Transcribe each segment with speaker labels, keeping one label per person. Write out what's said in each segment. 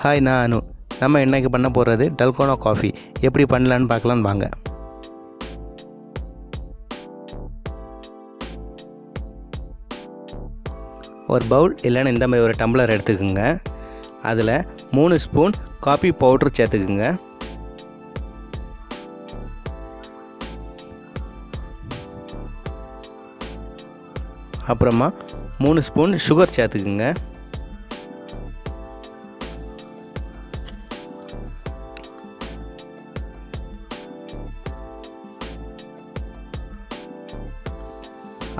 Speaker 1: Hi, நான் அனு. நம்ம இன்றைக்கி பண்ண போகிறது டல்கோனா காஃபி. எப்படி பண்ணலான்னு பார்க்கலான்னு வாங்க. ஒரு பவுல் இல்லைன்னா இந்த மாதிரி ஒரு டம்ளர் எடுத்துக்கோங்க. அதில் 3 ஸ்பூன் காஃபி பவுட்ரு சேர்த்துக்குங்க. அப்புறமா 3 ஸ்பூன் சுகர் சேர்த்துக்குங்க.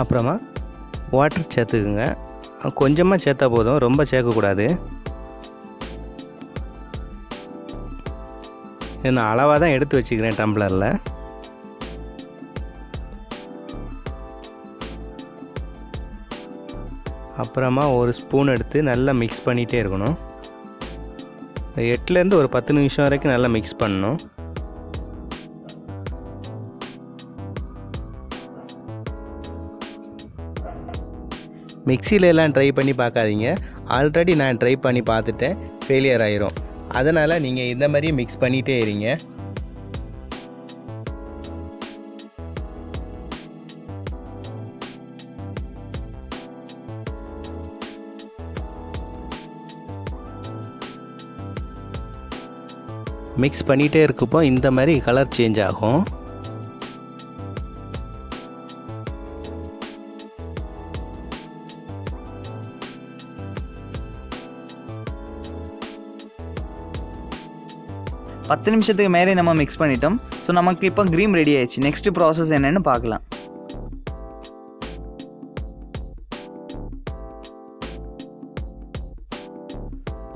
Speaker 1: அப்புறமா வாட்டர் சேர்த்துக்குங்க. கொஞ்சமாக சேர்த்தா போதும், ரொம்ப சேர்க்கக்கூடாது. இது நான் அளவாக தான் எடுத்து வச்சுக்கிறேன் டம்ளரில். அப்புறமா ஒரு ஸ்பூன் எடுத்து நல்லா மிக்ஸ் பண்ணிகிட்டே இருக்கணும். 8லேருந்து ஒரு 10 நிமிஷம் வரைக்கும் நல்லா மிக்ஸ் பண்ணணும். மிக்சிலெலாம் ட்ரை பண்ணி பார்க்காதீங்க. ஆல்ரெடி நான் ட்ரை பண்ணி பார்த்துட்டேன், ஃபெயிலியர் ஆயிரும். அதனால் நீங்கள் இந்த மாதிரி மிக்ஸ் பண்ணிகிட்டே இருங்க. மிக்ஸ் பண்ணிகிட்டே இருக்கப்போ இந்த மாதிரி கலர் சேஞ்ச் ஆகும்.
Speaker 2: பத்து நிமிஷத்துக்கு மேலே நம்ம மிக்ஸ் பண்ணிட்டோம். ஸோ நமக்கு இப்போ க்ரீம் ரெடி ஆயிடுச்சு. நெக்ஸ்ட் ப்ராசஸ் என்னன்னு பார்க்கலாம்.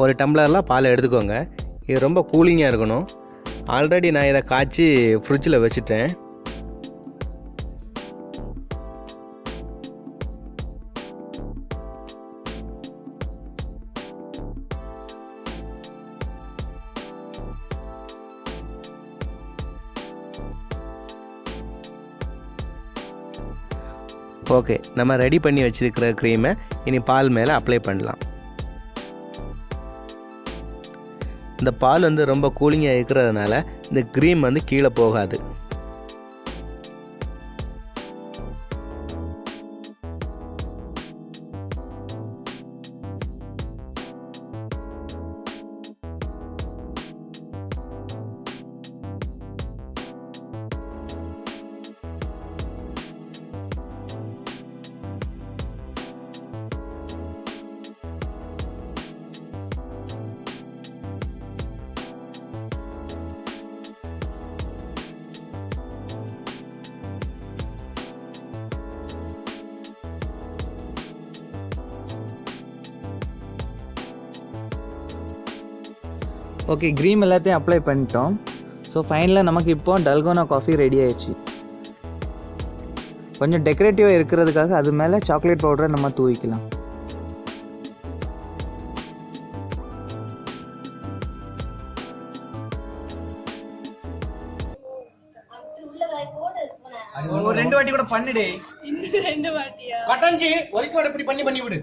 Speaker 1: ஒரு டம்ளரில் பால் எடுத்துக்கோங்க. இது ரொம்ப கூலிங்காக இருக்கணும். ஆல்ரெடி நான் இதை காய்ச்சி ஃப்ரிட்ஜில் வச்சுட்டேன். ஓகே, நம்ம ரெடி பண்ணி வச்சுருக்கிற க்ரீமை இனி பால் மேலே அப்ளை பண்ணலாம். இந்த பால் ரொம்ப கூலிங்காக இருக்கிறதுனால இந்த க்ரீம் கீழே போகாது.
Speaker 2: ஓகே, க்ரீம் எல்லாத்தையும் அப்ளை பண்ணிட்டோம். ஸோ ஃபைனலாக நமக்கு இப்போ டல்கோனா காஃபி ரெடி ஆயிடுச்சு. கொஞ்சம் டெக்கரேட்டிவாக இருக்கிறதுக்காக அது மேலே சாக்லேட் பவுடரை நம்ம தூவிக்கலாம்.
Speaker 3: ஒரு 2 வாட்டி கூட பண்ணிடு. 2 வாட்டியா கட்டஞ்சி ஒலிக்கோட இப்படி பண்ணி விடு.